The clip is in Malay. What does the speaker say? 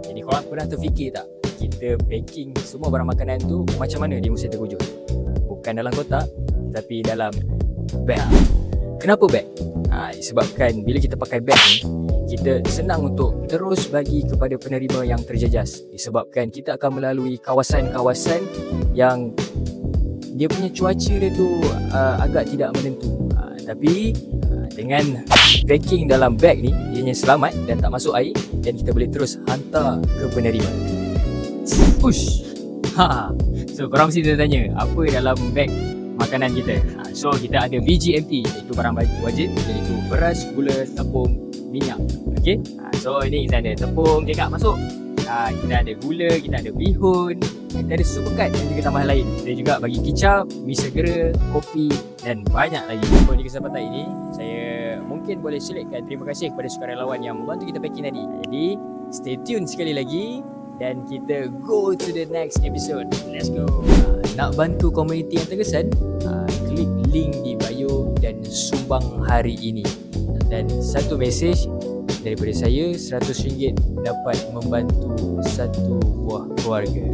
Jadi korang pernah terfikir tak, kita packing semua barang makanan tu macam mana dia mesti terwujud? Bukan dalam kotak, tapi dalam beg. Kenapa beg? Disebabkan bila kita pakai beg ni, kita senang untuk terus bagi kepada penerima yang terjejas. Disebabkan kita akan melalui kawasan-kawasan yang dia punya cuaca dia tu agak tidak menentu. Tapi dengan packing dalam beg ni, ianya selamat dan tak masuk air, dan kita boleh terus hantar ke penerima. Push. So korang mesti tanya apa dalam beg makanan kita. So kita ada VGMT, iaitu barang wajib, iaitu beras, gula, tepung, minyak. Okay. So ini kita ada tepung, tengok masuk. Kita ada gula, kita ada bihun, kita ada susu pekat dan juga tambahan lain. Kita juga bagi kicap, mi segera, kopi dan banyak lagi. So di kesempatan ini, saya mungkin boleh selitkan terima kasih kepada sukarelawan yang membantu kita packing tadi. Jadi stay tune sekali lagi dan kita go to the next episode. Let's go. Nak bantu komuniti yang terkesan? Klik link di bio dan sumbang hari ini. Dan satu mesej daripada saya, RM100 dapat membantu satu buah keluarga.